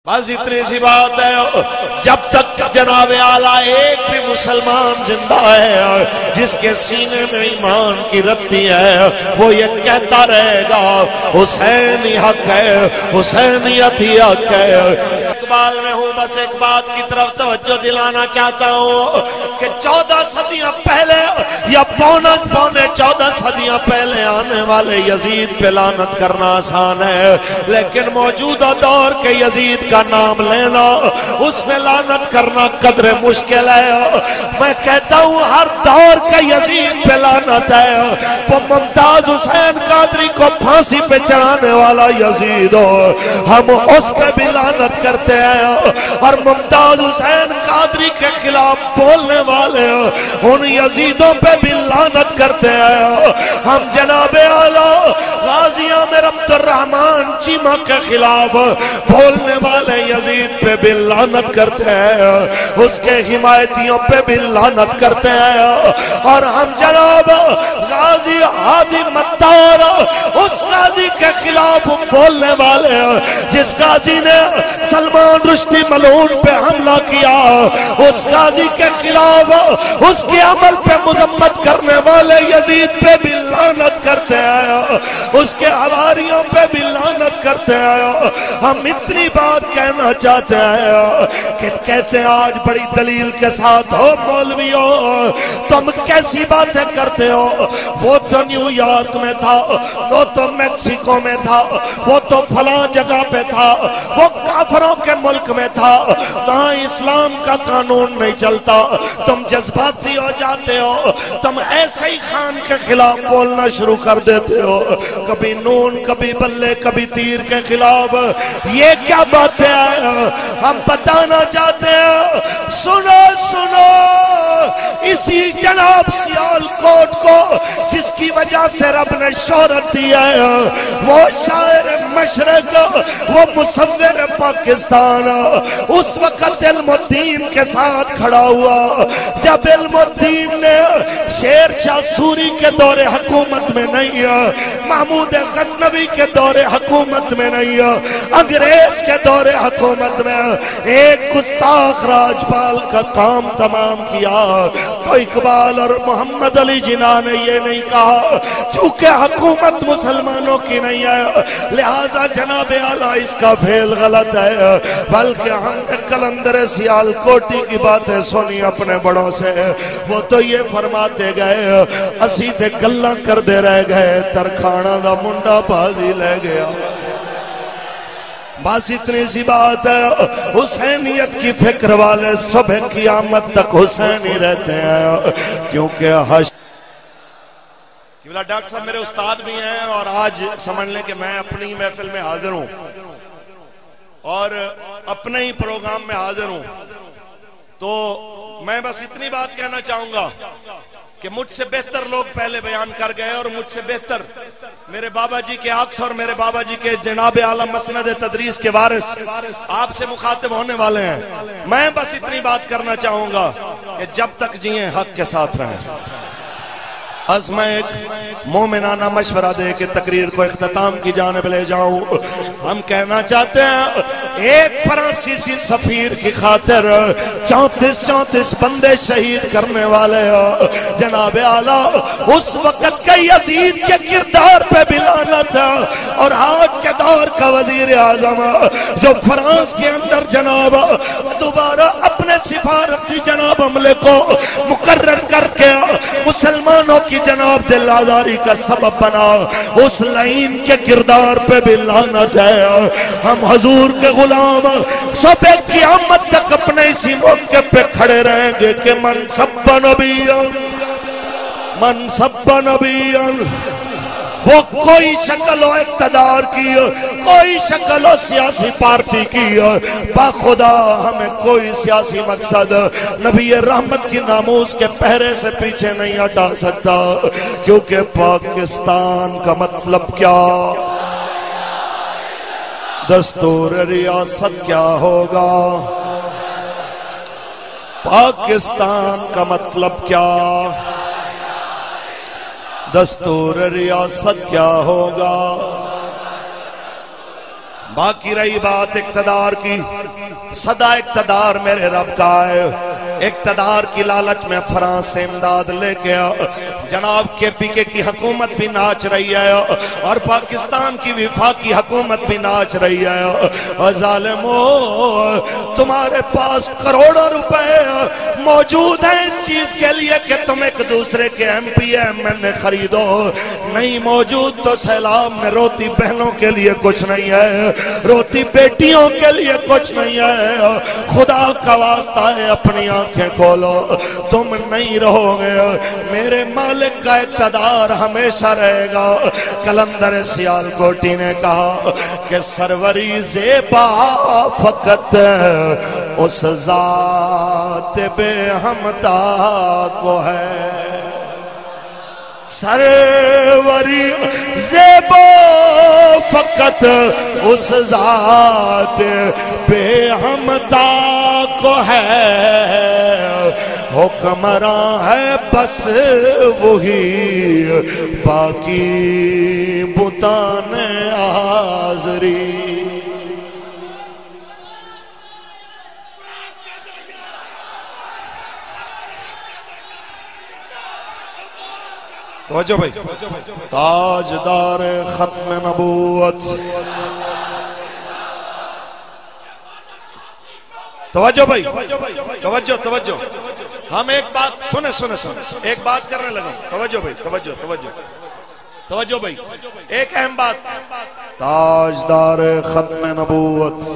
بس اتنی سی بات ہے، جب تک جناب اعلیٰ ایک بھی مسلمان زندہ ہے جس کے سینے میں ایمان کی رتی ہے، وہ یہ کہتا رہے گا حسین ہی حق ہے، حسینیت ہی حق ہے۔ اقبال میں ہوں، بس ایک بات کی طرف توجہ دلانا چاہتا ہوں کہ 14 صدیاں پہلے یا پونے 14 صدیاں پہلے آنے والے یزید پہ لعنت کرنا آسان ہے، لیکن موجودہ دور کے یزید کا نام لینا، اس میں لعنت کرنا قدر مشکل ہے۔ میں کہتا ہوں ہر دور کا یزید پہ لعنت ہے، وہ ممتاز حسین قادری کو پھانسی پہ چڑھانے والا یزید ہو، ہم اس پہ بھی لعنت کرتے ہیں، اور ممتاز حسین قادری کے خلاف بولنے والے ان یزیدوں پہ بھی لعنت کرتے ہیں۔ ہم جناب اعلیٰ غازی عامر عبد الرحمن چیمہ کے خلاف بولنے والے یزید پہ بھی لعنت کرتے ہیں، اس کے حمایتیوں پہ بھی لعنت کرتے ہیں، اور ہم جناب غازی ہادی مطار اس غازی کے خلاف بولنے والے جس غازی نے سلمان رشدی ملعون پہ حملہ کیا، اس غازی کے خلاف اس کے عمل پہ مذمت کرنے والے یزید پہ بھی لعنت کرتے ہیں، اس کے حواریوں پہ بھی لعنت کرتے ہیں۔ ہم اتنی بات کہنا چاہتے ہیں کہ کہتے ہیں آج بڑی دلیل کے ساتھ ہو مولویوں، تم کیسی باتیں کرتے ہو، وہ تو نیو یارک میں تھا، وہ تو میکسیکو میں تھا، وہ تو فلاں جگہ پہ تھا، وہ کافروں کے ملک میں تھا، وہاں اسلام کا قانون نہیں چلتا، تم جذباتی ہو جاتے ہو، تم ایسے ہی خان کے خلاف بولنا شروع کر دیتے ہو، کبھی نون کبھی بلے کبھی تیر کے خلاف، یہ کیا باتیں ہیں؟ ہم بتانا چاہتے ہیں، سنو سنو، اسی جناب سیالکوٹ کو جس کی وجہ سے رب نے شہرت دی ہے، وہ شاعر مشرق، وہ مصور پاکستان، اس وقت علم الدین کے ساتھ کھڑا ہوا جب علم الدین نے شیر شاہ سوری کے دور حکومت میں نہیں ہے، محمود غزنوی کے دور حکومت میں نہیں ہے، انگریز کے دور حکومت میں ایک گستاخ راجپال کا کام تمام کیا، تو اقبال اور محمد علی جناح نے یہ نہیں کہا چونکہ حکومت مسلمانوں کی نہیں ہے لہذا جناب اعلیٰ اس کا فعل غلط ہے، بلکہ ہم نے کلندر سیالکوٹی کی باتیں سنی اپنے بڑوں سے، وہ تو یہ فرماتے گئے اسی تے گلاں کر دے رہ گئے، ترکھانا دا منڈا بازی لے گیا۔ بس اتنی سی بات ہے، حسینیت کی فکر والے صبح قیامت تک حسین ہی رہتے ہیں، کیونکہ ڈاکٹر صاحب میرے استاد بھی ہیں، اور آج سمجھ لیں کہ میں اپنی محفل میں حاضر ہوں اور اپنے ہی پروگرام میں حاضر ہوں، تو میں بس اتنی بات کہنا چاہوں گا کہ مجھ سے بہتر لوگ پہلے بیان کر گئے، اور مجھ سے بہتر میرے بابا جی کے عکس اور میرے بابا جی کے جناب اعلیٰ مسند تدریس کے وارث آپ سے مخاطب ہونے والے ہیں۔ میں بس اتنی بات کرنا چاہوں گا کہ جب تک جیئیں حق کے ساتھ رہیں۔ از میں ایک مومنانہ مشورہ دے کے تقریر کو اختتام کی جانب لے جاؤں، ہم کہنا چاہتے ہیں ایک فرانسیسی سفیر کی خاطر 34 بندے شہید کرنے والے جناب اعلیٰ اس وقت کے یزید کے کردار پہ بھی لعنت ہے، اور آج کے دور کا وزیر اعظم جو فرانس کے اندر جناب دوبارہ اپنے سفارتی جناب عملے کو مقرر کر کے مسلمانوں کی جناب دل آزاری کا سبب بنا، اس لعین کے کردار پہ بھی لعنت ہے۔ ہم حضور کے غلام صبح قیامت تک اپنے اسی موقع پہ کھڑے رہیں گے کہ من سب نبیاں، وہ کوئی شکل ہو اقتدار کی، کوئی شکل ہو سیاسی پارٹی کی، باخدا ہمیں کوئی سیاسی مقصد نبی رحمت کی ناموس کے پہرے سے پیچھے نہیں ہٹا سکتا، کیونکہ پاکستان کا مطلب کیا، دستور ریاست کیا ہوگا، پاکستان کا مطلب کیا، دستور ریاست کیا ہوگا، باقی رہی بات اقتدار کی، صدا اقتدار میرے رب کا ہے۔ اقتدار کی لالچ میں فرانس سے امداد لے گیا، جناب کے پی کے کی حکومت بھی ناچ رہی ہے اور پاکستان کی وفاقی حکومت بھی ناچ رہی ہے۔ اور ظالموں، تمہارے پاس کروڑوں روپے موجود ہیں اس چیز کے لیے کہ تم ایک دوسرے کے ایم پی ایم این اے خریدو، نہیں موجود تو سیلاب میں روتی بہنوں کے لیے کچھ نہیں ہے، روتی بیٹیوں کے لیے کچھ نہیں ہے۔ خدا کا واسطہ ہے اپنی آنکھیں کھولو، تم نہیں رہو گے، میرے مالک کا اقتدار ہمیشہ رہے گا۔ کلندر سیالکوٹی نے کہا کہ سروری زیبا فقط اس ذات بے ہمتا کو ہے، سروری زیبا فقط اس ذات بے ہمتا کو ہے، حکمراں ہے بس وہی باقی بتان حاضری۔ توجہ بھائی، تاجدار ختم نبوت، توجہ بھائی، توجہ توجہ، ہم ایک بات سنے ایک بات کرنے لگا، توجہ بھائی، توجہ بھائی، ایک اہم بات، تاجدار ختم نبوت،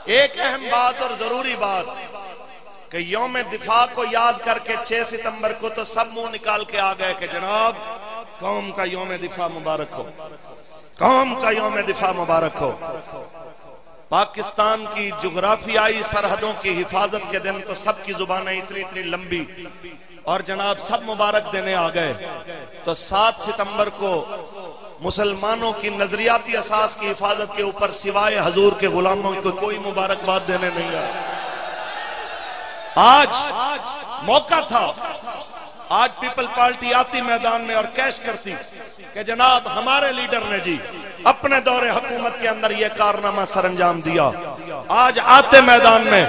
ایک اہم بات اور ضروری بات کہ یوم دفاع کو یاد کر کے 6 ستمبر کو تو سب منہ نکال کے آ گئے کہ جناب قوم کا یوم دفاع مبارک ہو، قوم کا یوم دفاع مبارک ہو۔ پاکستان کی جغرافیائی سرحدوں کی حفاظت کے دن تو سب کی زبانیں اتنی لمبی اور جناب سب مبارک دینے آ گئے، تو 7 ستمبر کو مسلمانوں کی نظریاتی اساس کی حفاظت کے اوپر سوائے حضور کے غلاموں کو کوئی مبارکباد دینے نہیں آئے۔ آج موقع تھا، آج پیپل پارٹی آتی میدان میں اور کیش کرتی کہ جناب ہمارے لیڈر نے جی اپنے دور حکومت کے اندر یہ کارنامہ سر انجام دیا، آج آتے میدان میں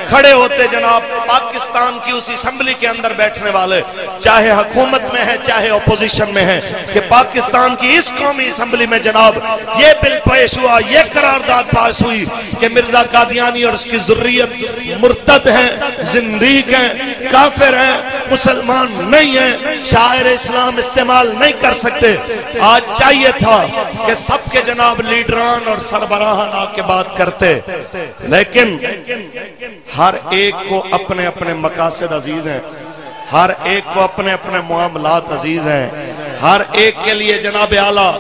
کھڑے ہوتے جناب پاکستان کی اس اسمبلی کے اندر بیٹھنے والے، چاہے حکومت میں ہے چاہے اپوزیشن میں ہے، کہ پاکستان کی اس قومی اسمبلی میں جناب یہ بل پیش ہوا، یہ قرارداد پاس ہوئی کہ مرزا قادیانی اور اس کی ذریت مرتد ہیں، زندیق ہیں، کافر ہیں، مسلمان نہیں ہیں، شاعر اسلام استعمال نہیں کر سکتے۔ آج چاہیے تھا کہ سب کے جناب لیڈران اور سربراہان آ کے بات کرتے، لیکن ہر ایک کو اپنے اپنے مقاصد عزیز ہیں، ہر ایک کو اپنے اپنے معاملات عزیز ہیں، ہر ایک کے لیے جناب اعلیٰ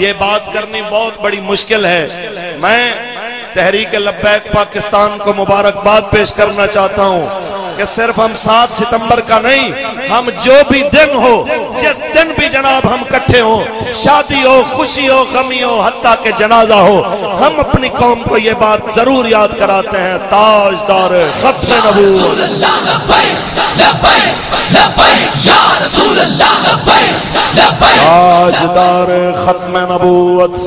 یہ بات کرنی بہت بڑی مشکل ہے۔ میں تحریک لبیک پاکستان کو مبارکباد پیش کرنا چاہتا ہوں کہ صرف ہم 7 ستمبر کا نہیں، ہم جو بھی دن ہو، جس دن بھی جناب ہم کٹھے ہوں، شادی ہو، خوشی ہو، غمی ہو، حتیٰ کہ جنازہ ہو، ہم اپنی قوم کو یہ بات ضرور یاد کراتے ہیں، تاجدار ختم نبوت، تاجدار ختم نبوت۔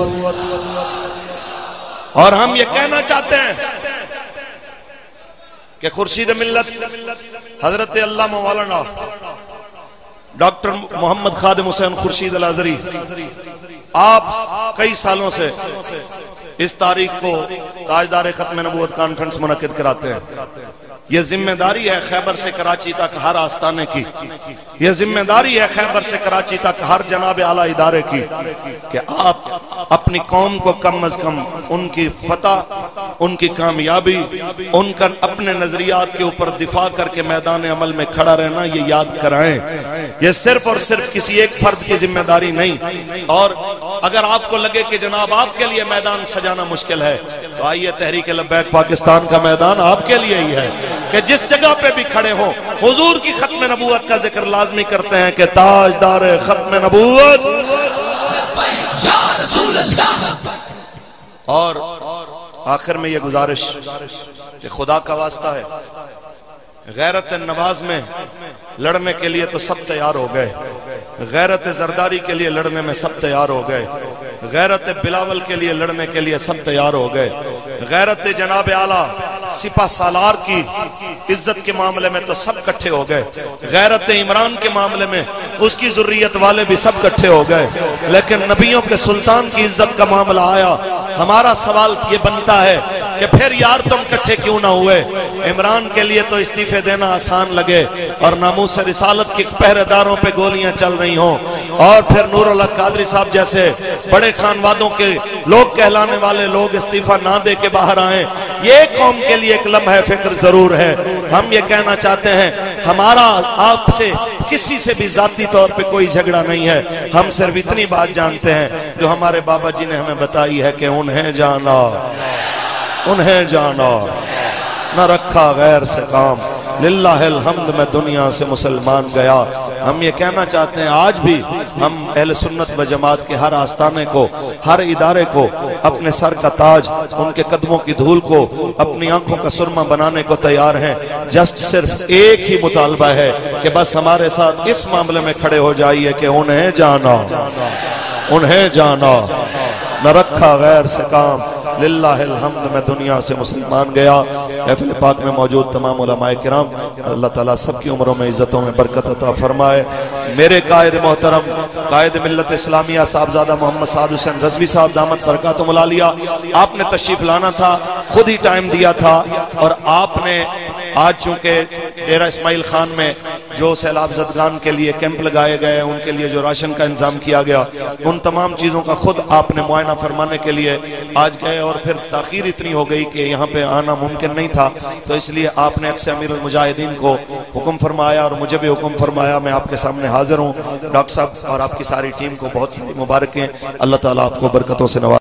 اور ہم یہ کہنا چاہتے ہیں کہ خورشید ملت حضرت علامہ مولانا ڈاکٹر محمد خادم حسین خورشید الازہری، آپ کئی سالوں سے اس تاریخ کو تاجدار ختم نبوت کانفرنس منعقد کراتے ہیں۔ یہ ذمہ داری ہے خیبر سے کراچی تک ہر آستانے کی، یہ ذمہ داری ہے خیبر سے کراچی تک ہر جناب اعلیٰ ادارے کی کہ آپ اپنی قوم کو کم از کم ان کی فتح، ان کی کامیابی، ان کا اپنے نظریات کے اوپر دفاع کر کے میدان عمل میں کھڑا رہنا یہ یاد کرائیں۔ یہ صرف اور صرف کسی ایک فرد کی ذمہ داری نہیں، اور اگر آپ کو لگے کہ جناب آپ کے لیے میدان سجانا مشکل ہے تو آئیے تحریک لبیک پاکستان کا میدان آپ کے لیے ہی ہے کہ جس جگہ پہ بھی کھڑے ہوں حضور کی ختم نبوت کا ذکر لازمی کرتے ہیں کہ تاجدار ختم نبوت۔ اور آخر میں یہ گزارش کہ خدا کا واسطہ ہے غیرت نواز میں لڑنے کے لیے تو سب تیار ہو گئے، غیرت زرداری کے لیے لڑنے میں سب تیار ہو گئے، غیرت بلاول کے لیے لڑنے کے لیے سب تیار ہو گئے، غیرت جناب اعلیٰ سپہ سالار کی عزت کے معاملے میں تو سب کٹھے ہو گئے، غیرت عمران کے معاملے میں اس کی ذریت والے بھی سب کٹھے ہو گئے، لیکن نبیوں کے سلطان کی عزت کا معاملہ آیا، ہمارا سوال یہ بنتا ہے کہ پھر یار تم کٹھے کیوں نہ ہوئے؟ عمران کے لیے تو استعفے دینا آسان لگے اور ناموس رسالت کے پہرے داروں پہ گولیاں چل رہی ہوں، اور پھر نور اللہ قادری صاحب جیسے بڑے خانوادوں کے لوگ کہلانے والے لوگ استعفیٰ نہ دے کے باہر آئیں، یہ قوم کے لیے ایک لمحہ فکر ضرور ہے۔ ہم یہ کہنا چاہتے ہیں ہمارا آپ سے کسی سے بھی ذاتی طور پہ کوئی جھگڑا نہیں ہے، ہم صرف اتنی بات جانتے ہیں جو ہمارے بابا جی نے ہمیں بتائی ہے کہ انہیں جانا نہ رکھا غیر سے کام، للہ الحمد میں دنیا سے مسلمان گیا۔ ہم یہ کہنا چاہتے ہیں آج بھی ہم اہل سنت و جماعت کے ہر آستانے کو، ہر ادارے کو اپنے سر کا تاج، ان کے قدموں کی دھول کو اپنی آنکھوں کا سرمہ بنانے کو تیار ہیں۔ جسٹ صرف ایک ہی مطالبہ ہے کہ بس ہمارے ساتھ اس معاملے میں کھڑے ہو جائیے کہ انہیں جانا نہ رکھا غیر سے کام، للہ الحمد میں دنیا سے مسلمان گیا۔ محفل پاک میں موجود تمام علماء کرام، اللہ تعالیٰ سب کی عمروں میں عزتوں میں برکت عطا فرمائے۔ میرے قائد محترم قائد ملت اسلامیہ صاحبزادہ محمد سعد حسین رضوی صاحب دامت برکاتہم العالیہ، آپ نے تشریف لانا تھا، خود ہی ٹائم دیا تھا، اور آپ نے آج چونکہ ڈیرہ اسماعیل خان میں جو سیلاب زدگان کے لیے کیمپ لگائے گئے، ان کے لیے جو راشن کا انتظام کیا گیا، ان تمام چیزوں کا خود آپ نے معائنہ فرمانے کے لیے آج گئے، اور پھر تاخیر اتنی ہو گئی کہ یہاں پہ آنا ممکن نہیں تھا، تو اس لیے آپ نے اکثر امیر المجاہدین کو حکم فرمایا اور مجھے بھی حکم فرمایا۔ میں آپ کے سامنے حاضر ہوں۔ ڈاکٹر صاحب اور آپ کی ساری ٹیم کو بہت ساری مبارکیں، اللہ تعالیٰ آپ کو برکتوں سے نوازے۔